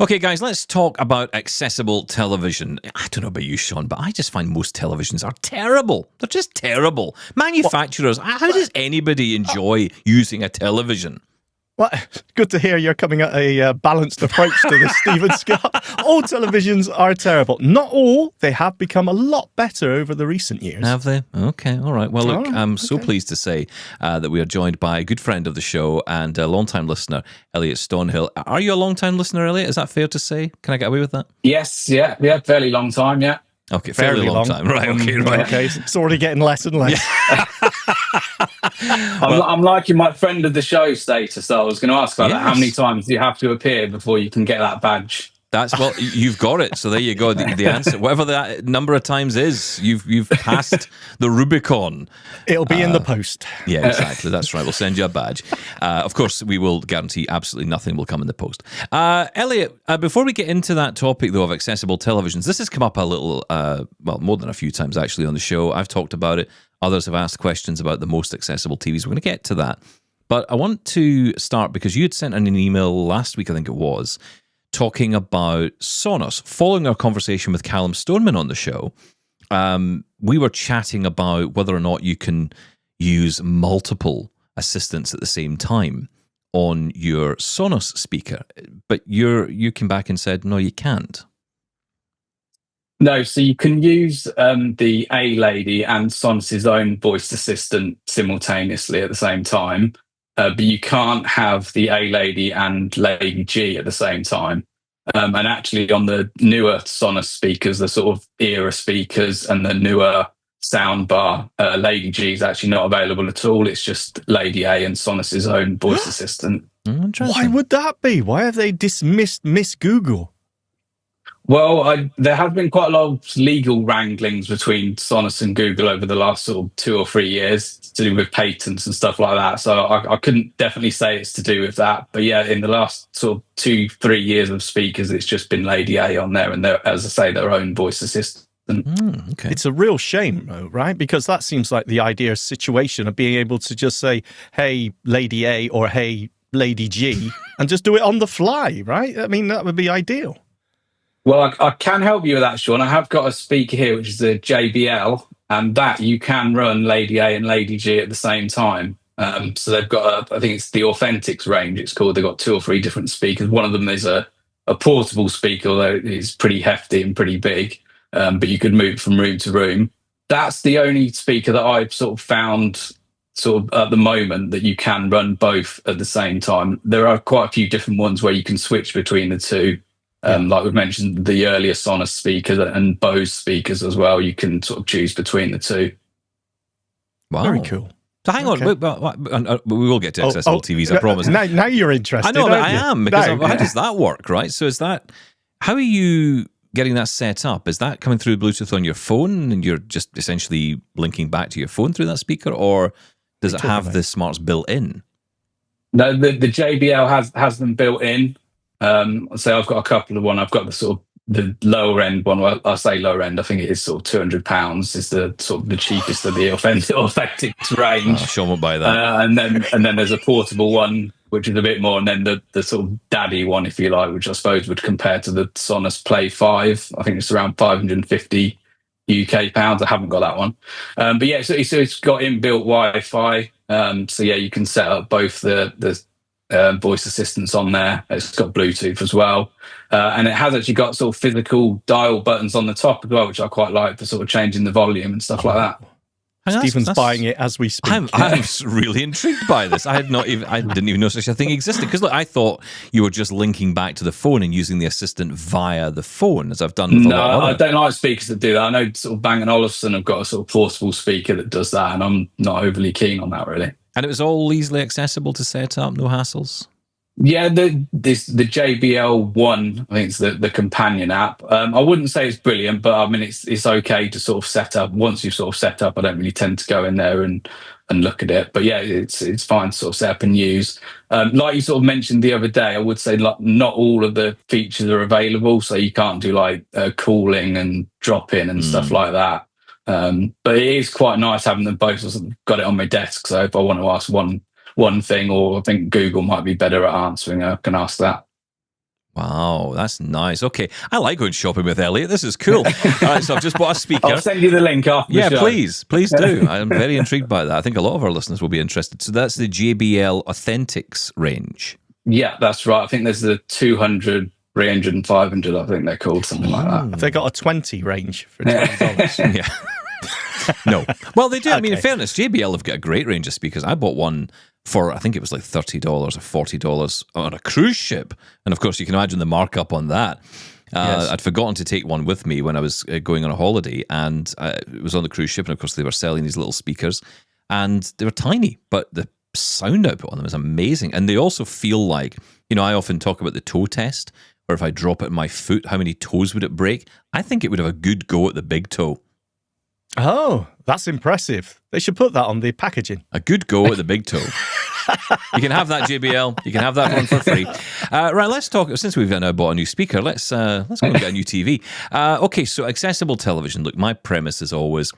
Okay, guys, let's talk about accessible television. I don't know about you, Shaun, but I just find most televisions are terrible. They're just terrible. Manufacturers, how does anybody enjoy using a television? Well, good to hear you're coming at a balanced approach to this, Stephen Scott. All televisions are terrible. Not all. They have become a lot better over the recent years. Have they? Okay, all right. Well, look, I'm so pleased to say that we are joined by a good friend of the show and a long-time listener, Elliot Stonhill. Are you a long-time listener, Elliot? Is that fair to say? Can I get away with that? Yes, yeah, fairly long time, yeah. Okay, fairly long time. Right, okay, right. Okay, it's already getting less and less. I'm liking my friend of the show status, though. I was going to ask about that. How many times do you have to appear before you can get that badge? Well, you've got it. So there you go. The answer, whatever that number of times is, you've passed the Rubicon. It'll be in the post. Yeah, exactly. That's right. We'll send you a badge. Of course, we will guarantee absolutely nothing will come in the post. Elliot, before we get into that topic, though, of accessible televisions, this has come up a little, more than a few times, actually, on the show. I've talked about it. Others have asked questions about the most accessible TVs. We're going to get to that. But I want to start because you had sent an email last week, I think it was, talking about Sonos. Following our conversation with Callum Stoneman on the show, we were chatting about whether or not you can use multiple assistants at the same time on your Sonos speaker. But you came back and said, no, you can't. No, so you can use the A Lady and Sonos's own voice assistant simultaneously at the same time. But you can't have the A Lady and Lady G at the same time. And actually on the newer Sonos speakers, the sort of era speakers and the newer soundbar, Lady G is actually not available at all. It's just Lady A and Sonos's own voice assistant. Why would that be? Why have they dismissed Miss Google? Well, there have been quite a lot of legal wranglings between Sonos and Google over the last sort of 2 or 3 years to do with patents and stuff like that. So I couldn't definitely say it's to do with that. But yeah, in the last sort of 2-3 years of speakers, it's just been Lady A on there and as I say, their own voice assistant. Okay. It's a real shame, though, right? Because that seems like the ideal situation of being able to just say, hey, Lady A or hey, Lady G, and just do it on the fly, right? I mean, that would be ideal. Well, I can help you with that, Shaun. I have got a speaker here, which is a JBL, and that you can run Lady A and Lady G at the same time. So they've got, I think it's the Authentics range, it's called. They've got 2 or 3 different speakers. One of them is a portable speaker, although it's pretty hefty and pretty big, but you could move from room to room. That's the only speaker that I've sort of found sort of at the moment that you can run both at the same time. There are quite a few different ones where you can switch between the two. Like we've mentioned, the earlier Sonos speakers and Bose speakers as well. You can sort of choose between the two. Wow. Very cool. So hang on, we will get to accessible TVs, I promise. Now you're interested. I know, but I am, because how does that work, right? So how are you getting that set up? Is that coming through Bluetooth on your phone and you're just essentially linking back to your phone through that speaker, or does it have the smarts built in? No, the JBL has them built in. So I've got a couple of one. I've got the sort of the lower end one. Well, I say lower end. I think it is sort of £200. Is the sort of the cheapest of the Authentics range. Shaun won't buy that. And then there's a portable one, which is a bit more, and then the sort of daddy one, if you like, which I suppose would compare to the Sonos Play 5. I think it's around 550 UK pounds. I haven't got that one, but yeah, so it's got inbuilt Wi-Fi. So yeah, you can set up both the voice assistants on there. It's got Bluetooth as well, and it has actually got sort of physical dial buttons on the top as well, which I quite like for sort of changing the volume and stuff like that. Stephen's buying it as we speak. I'm really intrigued by this. I didn't even know such a thing existed, because I thought you were just linking back to the phone and using the assistant via the phone, as I've done with a lot of I don't like speakers that do that. I know sort of Bang & Olufsen have got a sort of portable speaker that does that, and I'm not overly keen on that, really. And it was all easily accessible to set up, no hassles? Yeah, the JBL One, I think it's the companion app. I wouldn't say it's brilliant, but I mean it's okay to sort of set up. Once you've sort of set up, I don't really tend to go in there and look at it. But yeah, it's fine to sort of set up and use. Like you sort of mentioned the other day, I would say not all of the features are available, so you can't do like calling and drop in and stuff like that. But it is quite nice having them both. I've got it on my desk, so if I want to ask one thing, or I think Google might be better at answering, I can ask that. Wow, that's nice. Okay, I like going shopping with Elliot. This is cool. All right, so I've just bought a speaker. I'll send you the link after the show. Please do. I'm very intrigued by that. I think a lot of our listeners will be interested. So that's the JBL Authentics range. Yeah, that's right. I think there's the 200, 300 and 500, I think they're called, something like that. Have they got a 20 range for $20? Yeah. No. Well, they do. I mean, in Okay. fairness, JBL have got a great range of speakers. I bought one for, I think it was like $30 or $40 on a cruise ship. And of course, you can imagine the markup on that. Yes. I'd forgotten to take one with me when I was going on a holiday, and it was on the cruise ship. And of course, they were selling these little speakers, and they were tiny, but the sound output on them is amazing. And they also feel like, I often talk about the toe test, where if I drop it in my foot, how many toes would it break? I think it would have a good go at the big toe. Oh, that's impressive. They should put that on the packaging. A good go at the big toe. You can have that, JBL. You can have that one for free. Right, let's talk. Since we've now bought a new speaker, let's go and get a new TV. Okay, so accessible television. Look, my premise is always,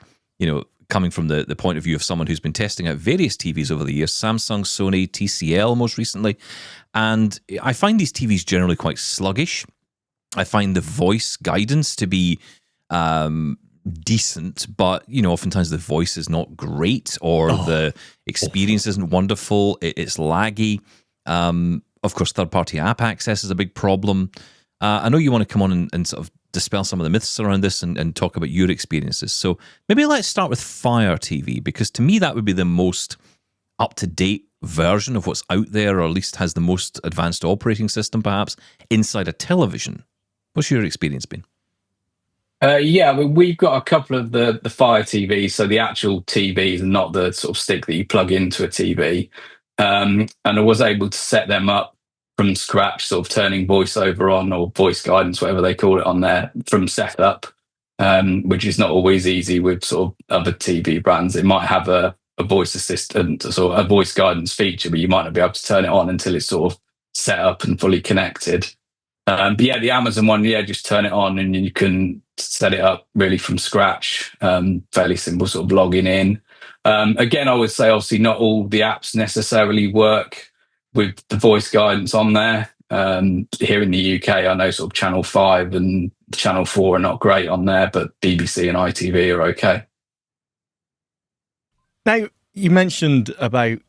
coming from the point of view of someone who's been testing out various TVs over the years, Samsung, Sony, TCL most recently, and I find these TVs generally quite sluggish. I find the voice guidance to be decent, but oftentimes the voice is not great, or the experience isn't wonderful. It's laggy. Of course, third-party app access is a big problem. I know you want to come on and sort of dispel some of the myths around this and talk about your experiences. So maybe let's start with Fire TV, because to me that would be the most up-to-date version of what's out there, or at least has the most advanced operating system perhaps inside a television. What's your experience been? We've got a couple of the Fire TVs, so the actual TVs and not the sort of stick that you plug into a TV. And I was able to set them up from scratch, sort of turning voiceover on, or voice guidance, whatever they call it on there, from setup, which is not always easy with sort of other TV brands. It might have a voice assistant, sort of a voice guidance feature, but you might not be able to turn it on until it's sort of set up and fully connected. But yeah, the Amazon one, just turn it on and you can set it up really from scratch. Fairly simple sort of logging in. Again, I would say obviously not all the apps necessarily work with the voice guidance on there. Here in the UK, I know sort of Channel 5 and Channel 4 are not great on there, but BBC and ITV are okay. Now, you mentioned about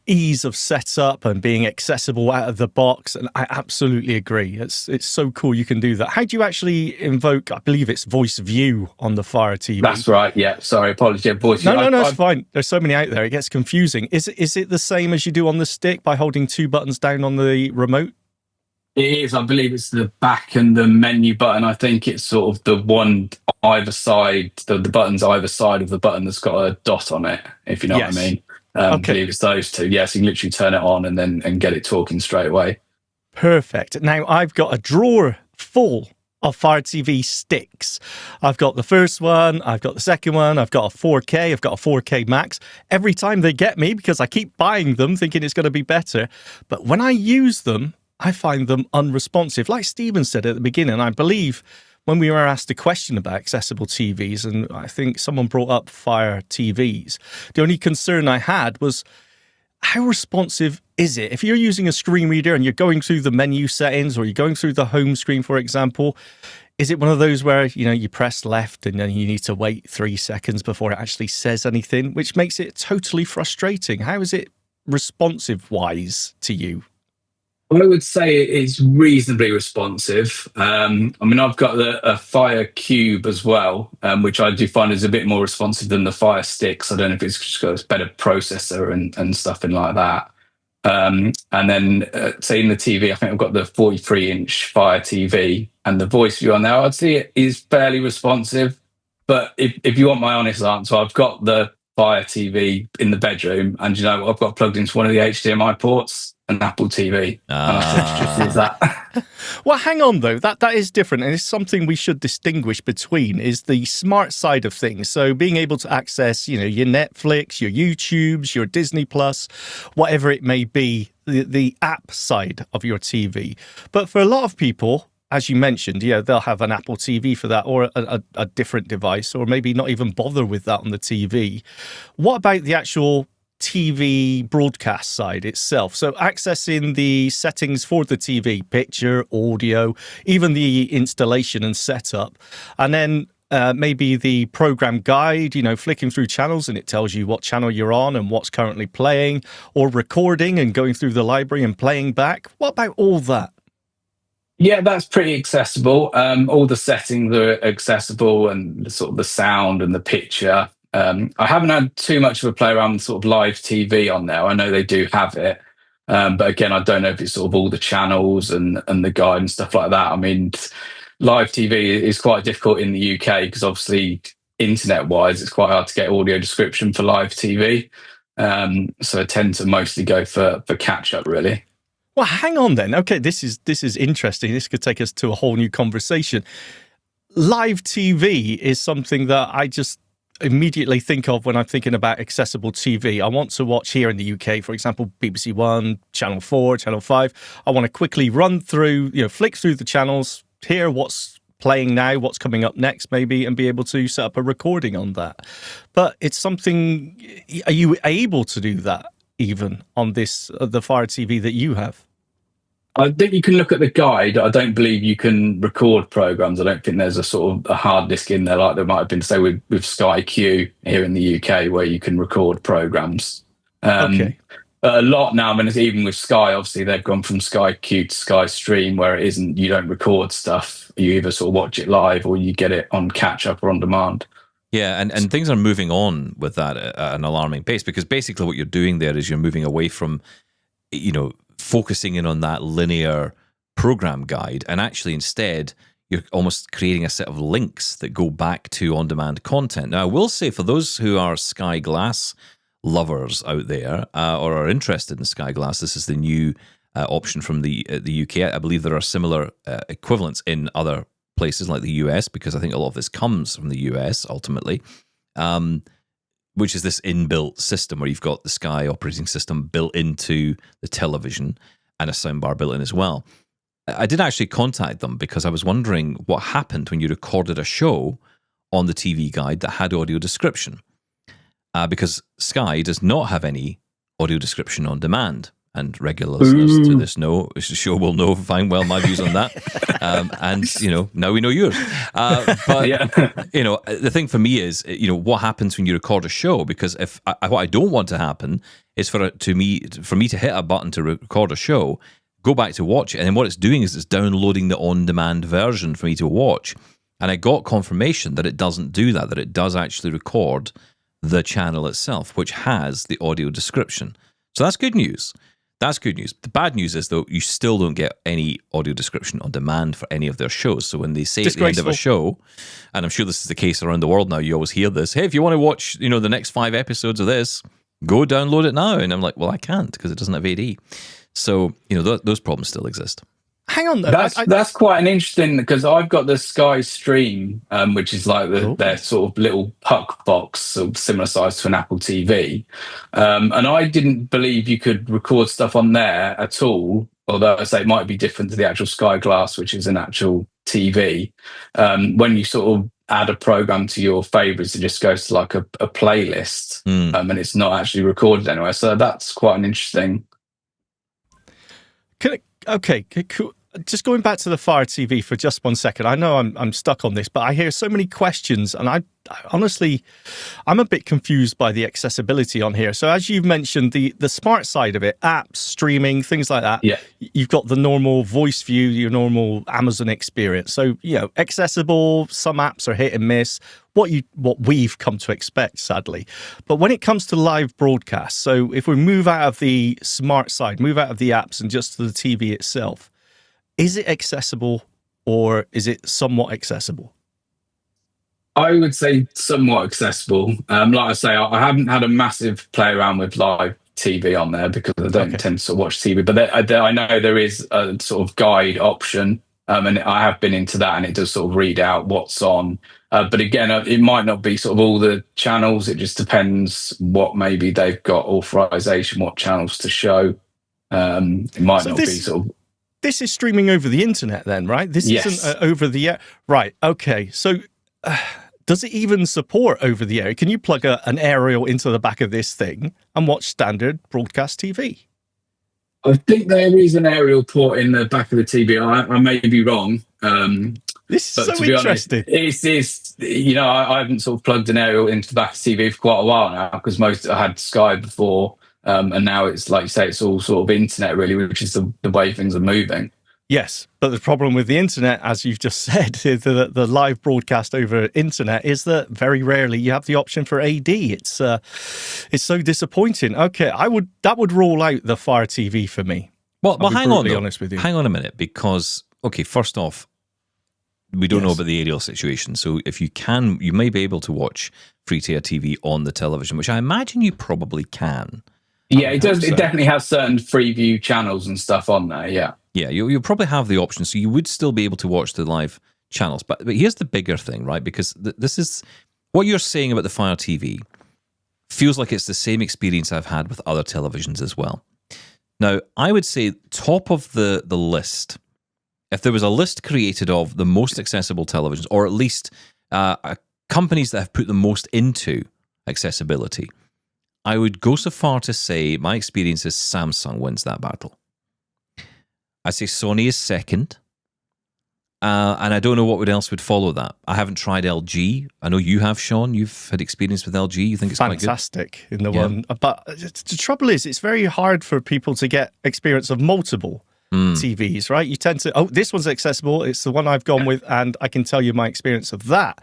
ease of setup and being accessible out of the box, and I absolutely agree. It's so cool you can do that. How do you actually invoke? I believe it's VoiceView on the Fire TV. That's right. Yeah. Sorry, apologies. Yeah, VoiceView. No, it's fine. There's so many out there. It gets confusing. Is it the same as you do on the stick by holding two buttons down on the remote? It is. I believe it's the back and the menu button. I think it's sort of the one either side, the buttons either side of the button that's got a dot on it, if you know what I mean. I believe it's those two. Yes, you can literally turn it on and get it talking straight away. Perfect. Now, I've got a drawer full of Fire TV sticks. I've got the first one, I've got the second one, I've got a 4K, I've got a 4K Max. Every time they get me, because I keep buying them thinking it's going to be better, but when I use them, I find them unresponsive. Like Stephen said at the beginning, I believe when we were asked a question about accessible TVs, and I think someone brought up Fire TVs, the only concern I had was, how responsive is it? If you're using a screen reader and you're going through the menu settings, or you're going through the home screen, for example, is it one of those where, you press left and then you need to wait 3 seconds before it actually says anything, which makes it totally frustrating? How is it responsive-wise to you? I would say it's reasonably responsive. I've got a Fire Cube as well, which I do find is a bit more responsive than the Fire Sticks. I don't know if it's just got a better processor and stuff like that. And then, say in the TV, I think I've got the 43-inch Fire TV, and the VoiceView on there, I'd say it is fairly responsive. But if you want my honest answer, I've got the Fire TV in the bedroom, and I've got plugged into one of the HDMI ports, an Apple TV. Just that. Well, hang on though. That is different, and it's something we should distinguish between is the smart side of things. So being able to access, your Netflix, your YouTubes, your Disney Plus, whatever it may be, the app side of your TV. But for a lot of people, as you mentioned, they'll have an Apple TV for that, or a different device, or maybe not even bother with that on the TV. What about the actual TV broadcast side itself. So accessing the settings for the TV, picture, audio, even the installation and setup, and then maybe the program guide, flicking through channels and it tells you what channel you're on and what's currently playing, or recording and going through the library and playing back. What about all that? Yeah, that's pretty accessible. All the settings are accessible, and the sound and the picture. I haven't had too much of a play around with sort of live TV on there. I know they do have it. But again, I don't know if it's sort of all the channels and the guide and stuff like that. I mean, live TV is quite difficult in the UK because obviously internet-wise, it's quite hard to get audio description for live TV. So I tend to mostly go for catch-up, really. Well, hang on then. Okay, this is interesting. This could take us to a whole new conversation. Live TV is something that I just immediately think of when I'm thinking about accessible TV. I want to watch here in the UK, for example, BBC One, Channel 4, Channel 5. I want to quickly run through, flick through the channels, hear what's playing now, what's coming up next maybe, and be able to set up a recording on that. But it's something, are you able to do that even on the Fire TV that you have? I think you can look at the guide. I don't believe you can record programs. I don't think there's a sort of a hard disk in there like there might have been, say, with Sky Q here in the UK, where you can record programs. Okay. But a lot now, I mean, even with Sky, obviously they've gone from Sky Q to Sky Stream, where it isn't, you don't record stuff. You either sort of watch it live or you get it on catch up or on demand. Yeah, and things are moving on with that at an alarming pace, because basically what you're doing there is you're moving away from, focusing in on that linear program guide, and actually instead you're almost creating a set of links that go back to on-demand content. Now, I will say, for those who are Sky Glass lovers out there, or are interested in Sky Glass, this is the new option from the UK. I believe there are similar equivalents in other places like the US, because I think a lot of this comes from the US ultimately, which is this inbuilt system where you've got the Sky operating system built into the television and a soundbar built in as well. I did actually contact them because I was wondering what happened when you recorded a show on the TV guide that had audio description, because Sky does not have any audio description on demand. And regular listeners to this show will know fine well my views on that. And, now we know yours. But, the thing for me is, what happens when you record a show? Because what I don't want to happen is for me to hit a button to record a show, go back to watch it, and then what it's doing is it's downloading the on-demand version for me to watch. And I got confirmation that it doesn't do that it does actually record the channel itself, which has the audio description. So that's good news. That's good news. The bad news is, though, you still don't get any audio description on demand for any of their shows. So when they say at the end of a show, and I'm sure this is the case around the world now, you always hear this, hey, if you want to watch, the next 5 episodes of this, go download it now. And I'm like, well, I can't because it doesn't have AD. So, those problems still exist. Hang on, though. That's quite an interesting, because I've got the Sky Stream, which is like their sort of little puck box, sort of similar size to an Apple TV. And I didn't believe you could record stuff on there at all, although I say it might be different to the actual Sky Glass, which is an actual TV. When you sort of add a program to your favorites, it just goes to like a playlist, and it's not actually recorded anywhere. So that's quite an interesting. Okay, cool. Just going back to the Fire TV for just 1 second. I know I'm stuck on this, but I hear so many questions, and I honestly, I'm a bit confused by the accessibility on here. So as you've mentioned, the smart side of it, apps, streaming, things like that. Yeah. You've got the normal VoiceView, your normal Amazon experience. So, accessible, some apps are hit and miss, what we've come to expect, sadly. But when it comes to live broadcasts, so if we move out of the smart side, move out of the apps and just to the TV itself, is it accessible, or is it somewhat accessible? I would say somewhat accessible. Like I say, I haven't had a massive play around with live TV on there because I don't tend to watch TV. But I know there is a sort of guide option, and I have been into that, and it does sort of read out what's on. But again, it might not be sort of all the channels. It just depends what maybe they've got authorization, what channels to show. It might not be sort of. This is streaming over the internet then, right? This isn't over the air. Right, okay. So Does it even support over the air? Can you plug an aerial into the back of this thing and watch standard broadcast TV? I think there is an aerial port in the back of the TV. I may be wrong. This is But so to be interesting. honest, it's I haven't sort of plugged an aerial into the back of the TV for quite a while now, because I had Sky before, and now it's like you say, it's all sort of internet really, which is the way things are moving. Yes, but the problem with the internet, as you've just said, the live broadcast over internet is that very rarely you have the option for AD. It's so disappointing. Okay, that would rule out the Fire TV for me. Well, hang on, honest with you. Hang on a minute, because first off, we don't know about the aerial situation. So if you can, you may be able to watch free-to-air TV on the television, which I imagine you probably can. Yeah, it does. So. It definitely has certain Freeview channels and stuff on there. Yeah. Yeah, you'll probably have the option, so you would still be able to watch the live channels. But here's the bigger thing, right? Because this is what you're saying about the Fire TV feels like it's the same experience I've had with other televisions as well. Now, I would say top of the list, if there was a list created of the most accessible televisions, or at least companies that have put the most into accessibility, I would go so far to say my experience is Samsung wins that battle. I say Sony is second, and I don't know what else would follow that. I haven't tried LG. I know you have, Shaun. You've had experience with LG. You think it's fantastic in the one. But the trouble is, it's very hard for people to get experience of multiple TVs, right? You tend to, this one's accessible. It's the one I've gone with, and I can tell you my experience of that.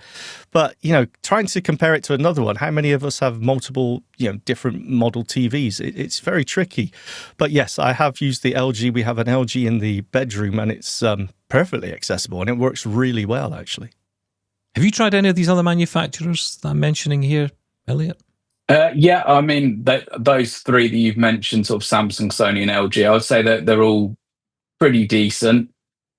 But, trying to compare it to another one, how many of us have multiple, different model TVs? It's very tricky. But yes, I have used the LG. We have an LG in the bedroom, and it's perfectly accessible, and it works really well, actually. Have you tried any of these other manufacturers that I'm mentioning here, Elliot? Yeah, I mean, those three that you've mentioned, sort of Samsung, Sony, and LG, I would say that they're all pretty decent.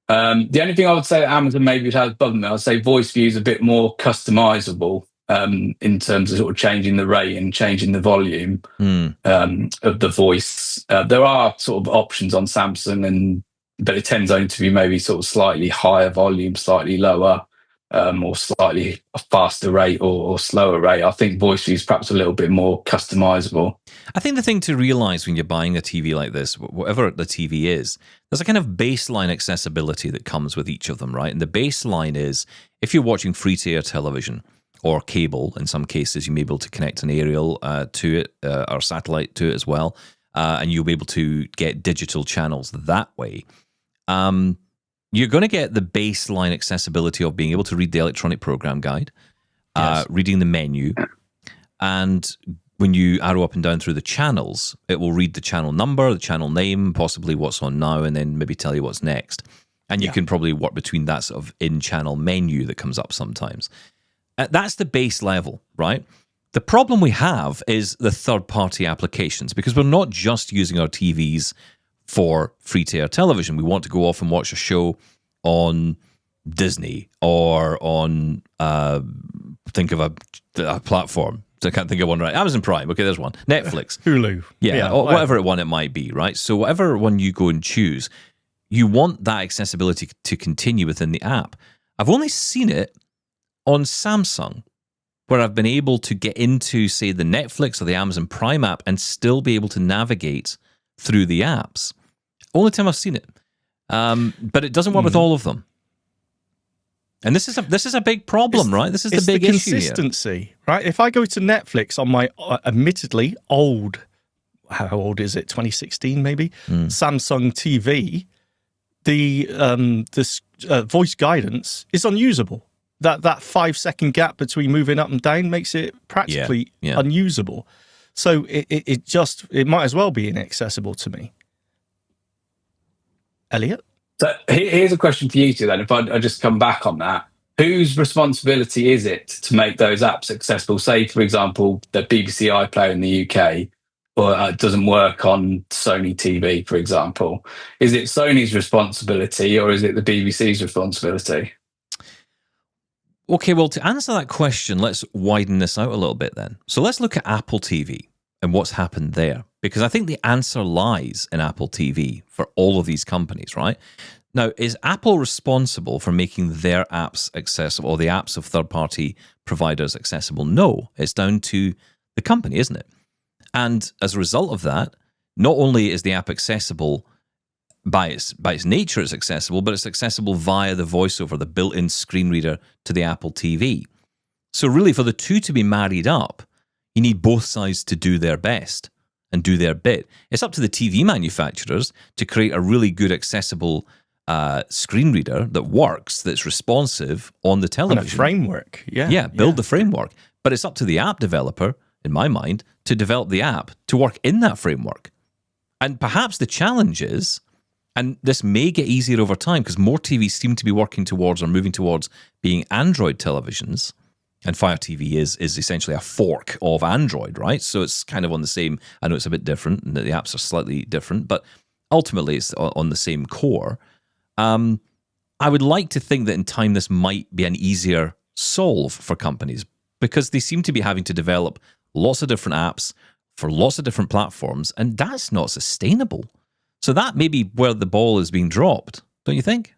The only thing I would say that Amazon maybe would have above me, I'd say VoiceView is a bit more customizable in terms of sort of changing the rate and changing the volume of the voice. There are sort of options on Samsung, but it tends only to be maybe sort of slightly higher volume, slightly lower, or slightly faster rate or slower rate. I think VoiceView is perhaps a little bit more customizable. I think the thing to realize when you're buying a TV like this, whatever the TV is, there's a kind of baseline accessibility that comes with each of them, right? And the baseline is, if you're watching free-to-air television or cable, in some cases, you may be able to connect an aerial to it or satellite to it as well, and you'll be able to get digital channels that way. You're going to get the baseline accessibility of being able to read the electronic program guide, reading the menu, and when you arrow up and down through the channels, it will read the channel number, the channel name, possibly what's on now, and then maybe tell you what's next. And you can probably work between that sort of in-channel menu that comes up sometimes. That's the base level, right? The problem we have is the third-party applications, because we're not just using our TVs for free-to-air television. We want to go off and watch a show on Disney or on, think of a platform. So I can't think of one right. Amazon Prime. Okay, there's one. Netflix. Hulu. Yeah, or whatever one it might be, right? So whatever one you go and choose, you want that accessibility to continue within the app. I've only seen it on Samsung, where I've been able to get into, say, the Netflix or the Amazon Prime app and still be able to navigate through the apps. Only time I've seen it. But it doesn't work with all of them. And this is a big problem, right? This is the big issue here. Consistency, right? If I go to Netflix on my admittedly old, how old is it? 2016 maybe? Samsung TV, the voice guidance is unusable. That 5-second gap between moving up and down makes it practically unusable. So it might as well be inaccessible to me. Elliot? So here's a question for you two then. If I just come back on that, whose responsibility is it to make those apps accessible? Say, for example, the BBC iPlayer in the UK, or it doesn't work on Sony TV, for example. Is it Sony's responsibility or is it the BBC's responsibility? Okay, well, to answer that question, let's widen this out a little bit then. So let's look at Apple TV and what's happened there. Because I think the answer lies in Apple TV for all of these companies, right? Now, is Apple responsible for making their apps accessible, or the apps of third-party providers accessible? No, it's down to the company, isn't it? And as a result of that, not only is the app accessible by its nature, it's accessible, but it's accessible via the voiceover, the built-in screen reader to the Apple TV. So really, for the two to be married up, you need both sides to do their best and do their bit. It's up to the TV manufacturers to create a really good, accessible screen reader that works, that's responsive on the television. And a framework, build the framework. But it's up to the app developer, in my mind, to develop the app to work in that framework. And perhaps the challenge is, and this may get easier over time because more TVs seem to be working towards or moving towards being Android televisions, and Fire TV is essentially a fork of Android, right? So it's kind of on the same, I know it's a bit different, and the apps are slightly different, but ultimately it's on the same core. I would like to think that in time this might be an easier solve for companies because they seem to be having to develop lots of different apps for lots of different platforms, and that's not sustainable. So that may be where the ball is being dropped, don't you think?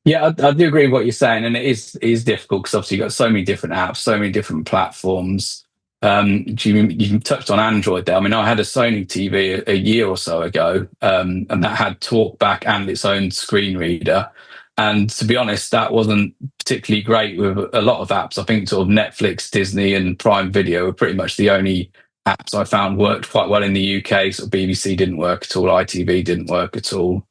Yeah, I do agree with what you're saying, and it is difficult because obviously you've got so many different apps, so many different platforms. You touched on Android there. I mean, I had a Sony TV a year or so ago, and that had TalkBack and its own screen reader. And to be honest, that wasn't particularly great with a lot of apps. I think sort of Netflix, Disney, and Prime Video were pretty much the only apps I found worked quite well in the UK. So BBC didn't work at all, ITV didn't work at all.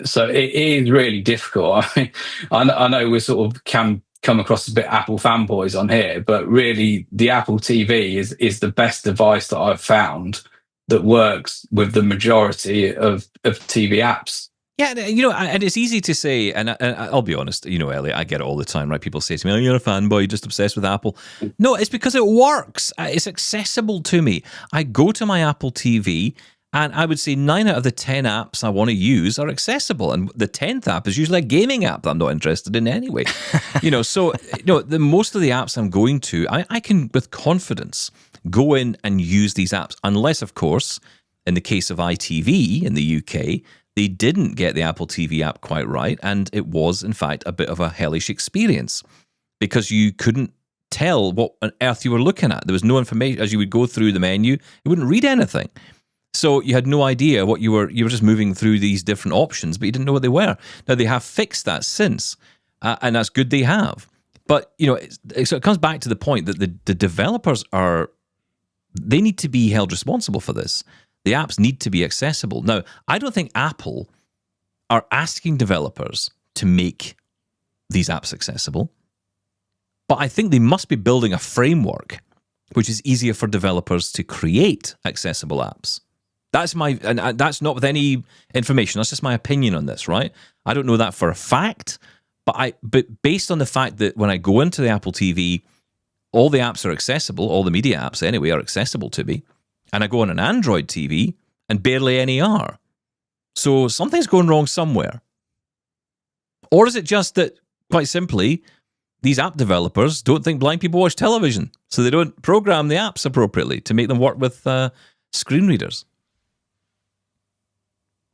So it is really difficult. I mean, I know we sort of can come across a bit Apple fanboys on here, but really the Apple TV is the best device that I've found that works with the majority of TV apps. Yeah, and it's easy to say, and I'll be honest, Elliot, I get it all the time, right? People say to me, "Oh, you're a fanboy, you're just obsessed with Apple." No, it's because it works. It's accessible to me. I go to my Apple TV, and I would say 9 out of the 10 apps I want to use are accessible, and the 10th app is usually a gaming app that I'm not interested in anyway. The most of the apps I'm going to, I can with confidence go in and use these apps, unless, of course, in the case of ITV in the UK, they didn't get the Apple TV app quite right, and it was, in fact, a bit of a hellish experience because you couldn't tell what on earth you were looking at. There was no information. As you would go through the menu, it wouldn't read anything. So you had no idea what you were just moving through these different options, but you didn't know what they were. Now, they have fixed that since, and that's good they have. But, so it comes back to the point that the developers they need to be held responsible for this. The apps need to be accessible. Now, I don't think Apple are asking developers to make these apps accessible, but I think they must be building a framework which is easier for developers to create accessible apps. That's not with any information. That's just my opinion on this, right? I don't know that for a fact, but based on the fact that when I go into the Apple TV, all the apps are accessible, all the media apps anyway are accessible to me. And I go on an Android TV and barely any are. So something's going wrong somewhere. Or is it just that, quite simply, these app developers don't think blind people watch television, so they don't program the apps appropriately to make them work with screen readers?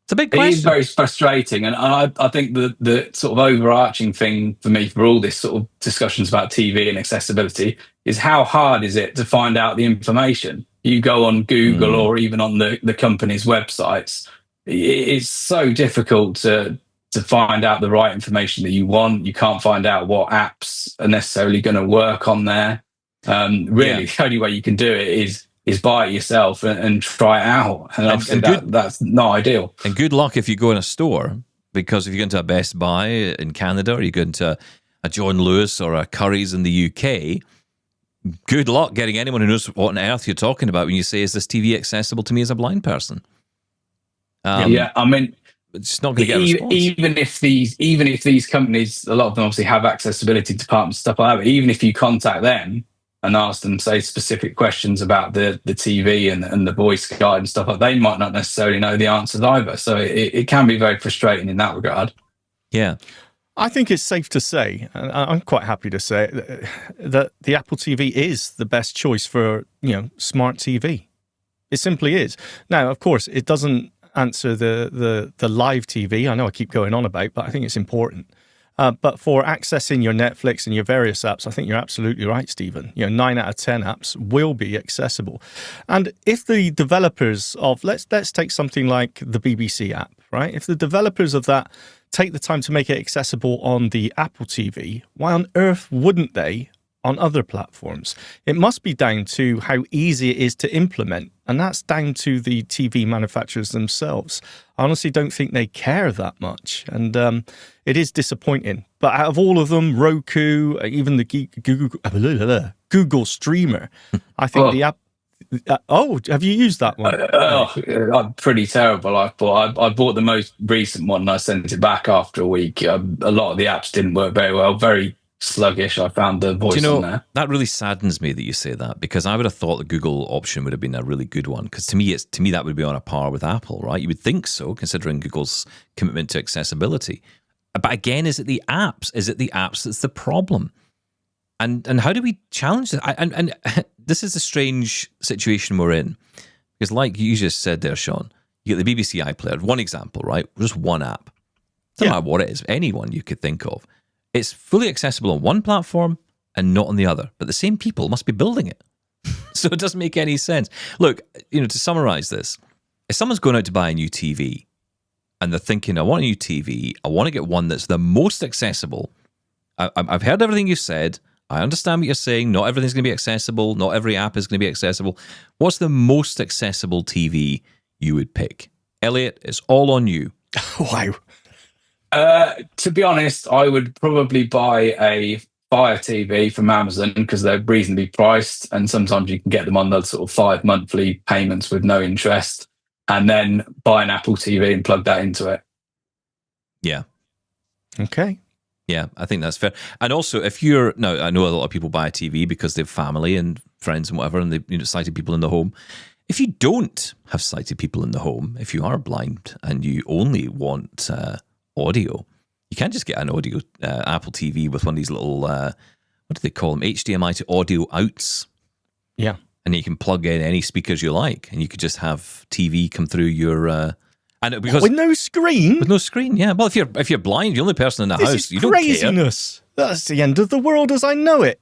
It's a big question. It is very frustrating, and I think the sort of overarching thing for me for all this sort of discussions about TV and accessibility is how hard is it to find out the information? You go on Google or even on the company's websites, it's so difficult to find out the right information that you want. You can't find out what apps are necessarily going to work on there. The only way you can do it is buy it yourself and try it out. And obviously that's not ideal. And good luck if you go in a store, because if you go into a Best Buy in Canada or you go into a John Lewis or a Curry's in the UK, good luck getting anyone who knows what on earth you're talking about when you say, is this TV accessible to me as a blind person? I mean, it's not going to get a response. Even if these companies, a lot of them obviously have accessibility departments, stuff like that, but even if you contact them and ask them, say, specific questions about the TV and the voice guide and stuff like that, they might not necessarily know the answers either. So it can be very frustrating in that regard. Yeah. I think it's safe to say, and I'm quite happy to say, that the Apple TV is the best choice for, smart TV. It simply is. Now, of course, it doesn't answer the live TV. I know I keep going on about, but I think it's important. But for accessing your Netflix and your various apps, I think you're absolutely right, Stephen. 9 out of 10 apps will be accessible. And if the developers of, let's take something like the BBC app, right? If the developers of that take the time to make it accessible on the Apple TV, why on earth wouldn't they on other platforms? It must be down to how easy it is to implement, and that's down to the TV manufacturers themselves. I honestly don't think they care that much, and it is disappointing. But out of all of them, Roku, even the Google Streamer, I think the app. Have you used that one? I'm pretty terrible. I bought the most recent one and I sent it back after a week. A lot of the apps didn't work very well. Very sluggish. I found the voice on there. That really saddens me that you say that, because I would have thought the Google option would have been a really good one, because to me that would be on a par with Apple, right? You would think so, considering Google's commitment to accessibility. But again, is it the apps? Is it the apps that's the problem? And how do we challenge that? And this is a strange situation we're in, because like you just said there, Shaun, you get the BBC iPlayer, one example, right? Just one app. Doesn't matter what it is, anyone you could think of. It's fully accessible on one platform and not on the other, but the same people must be building it. So it doesn't make any sense. Look, to summarize this, if someone's going out to buy a new TV and they're thinking, I want a new TV, I want to get one that's the most accessible. I've heard everything you said. I understand what you're saying. Not everything's going to be accessible. Not every app is going to be accessible. What's the most accessible TV you would pick? Elliot, it's all on you. Wow. To be honest, I would probably buy a Fire TV from Amazon, because they're reasonably priced, and sometimes you can get them on the sort of 5 monthly payments with no interest, and then buy an Apple TV and plug that into it. Yeah. Okay. Yeah, I think that's fair. And also, now I know a lot of people buy a TV because they have family and friends and whatever, and they sighted people in the home. If you don't have sighted people in the home, if you are blind and you only want audio, you can't just get an audio Apple TV with one of these little what do they call them, HDMI to audio outs. Yeah, and you can plug in any speakers you like, and you could just have TV come through your and because with no screen. With no screen, yeah. Well, if you're blind, you're the only person in the house. This is you don't craziness. Care. That's the end of the world as I know it.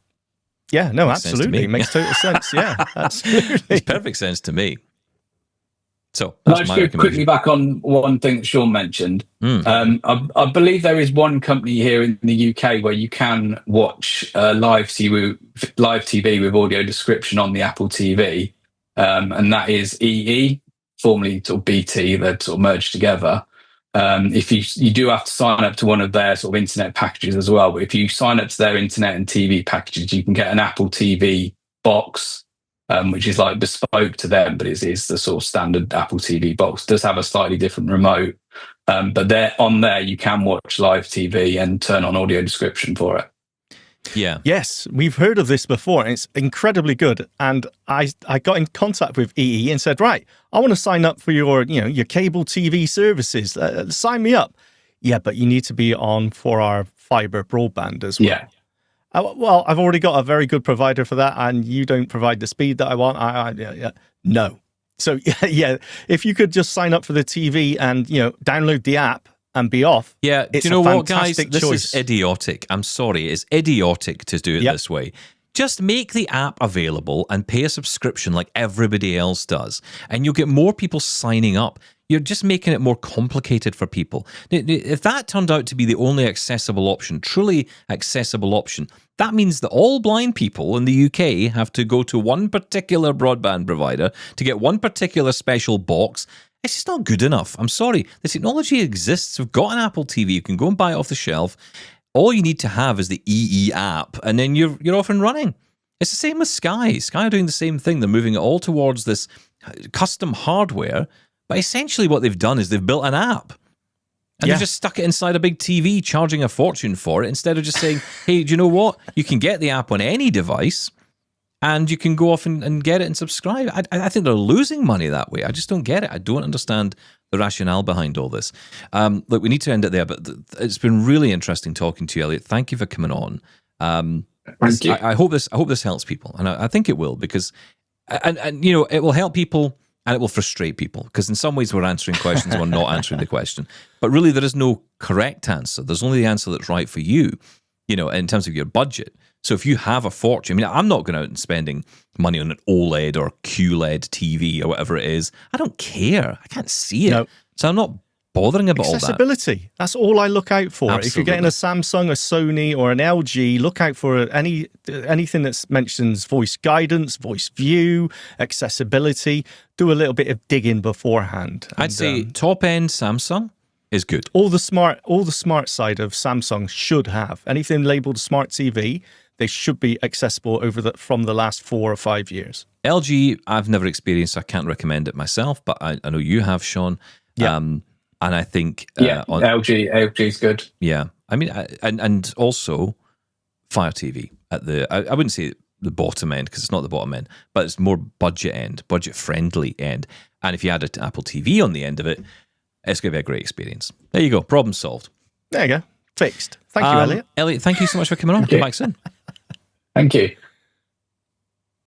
Yeah, no, Makes absolutely. It makes total sense. Yeah, absolutely. It's perfect sense to me. So Can I just go quickly back on one thing that Shaun mentioned? I believe there is one company here in the UK where you can watch live TV with audio description on the Apple TV, and that is EE, formerly sort of BT. They're sort of merged together. If you do have to sign up to one of their sort of internet packages as well, but if you sign up to their internet and TV packages, you can get an Apple TV box, which is like bespoke to them, but it is the sort of standard Apple TV box. It does have a slightly different remote, but on there you can watch live TV and turn on audio description for it. Yeah. Yes, we've heard of this before, and it's incredibly good. And I got in contact with EE and said, right, I want to sign up for your cable TV services. Sign me up. Yeah, but you need to be on for our fiber broadband as well. Yeah. Well, I've already got a very good provider for that, and you don't provide the speed that I want. No. So yeah, if you could just sign up for the TV and download the app and be off. Yeah, it's do you know what, guys? choice. This is idiotic. I'm sorry, it's idiotic to do it this way. Just make the app available and pay a subscription like everybody else does, and you'll get more people signing up. You're just making it more complicated for people. If that turned out to be the only accessible option, truly accessible option, that means that all blind people in the UK have to go to one particular broadband provider to get one particular special box. It's just not good enough. I'm sorry. The technology exists. We've got an Apple TV. You can go and buy it off the shelf. All you need to have is the EE app, and then you're off and running. It's the same with Sky. Sky are doing the same thing. They're moving it all towards this custom hardware. But essentially what they've done is they've built an app. And they've just stuck it inside a big TV, charging a fortune for it, instead of just saying, hey, do you know what? You can get the app on any device, and you can go off and get it and subscribe. I think they're losing money that way. I just don't get it. I don't understand the rationale behind all this. Look, we need to end it there, but it's been really interesting talking to you, Elliot. Thank you for coming on. Thank you. I hope this helps people, and I think it will, because and it will help people and it will frustrate people because in some ways we're answering questions and we're not answering the question. But really, there is no correct answer. There's only the answer that's right for you, in terms of your budget. So if you have a fortune, I'm not going out and spending money on an OLED or QLED TV or whatever it is. I don't care. I can't see it. No. So I'm not bothering about all that. Accessibility. That's all I look out for. Absolutely. If you're getting a Samsung, a Sony, or an LG, look out for anything that mentions voice guidance, VoiceView, accessibility. Do a little bit of digging beforehand. I'd say top end Samsung is good. All the smart side of Samsung should have anything labeled smart TV. They should be accessible from the last 4 or 5 years. LG, I've never experienced, so I can't recommend it myself, but I know you have, Shaun. Yeah. And I think... LG is good. Yeah. And also Fire TV at I wouldn't say the bottom end, because it's not the bottom end, but it's more budget-friendly end. And if you add an Apple TV on the end of it, it's going to be a great experience. There you go. Problem solved. There you go. Fixed. Thank you, Elliot. Elliot, thank you so much for coming on. Come back soon. Thank you.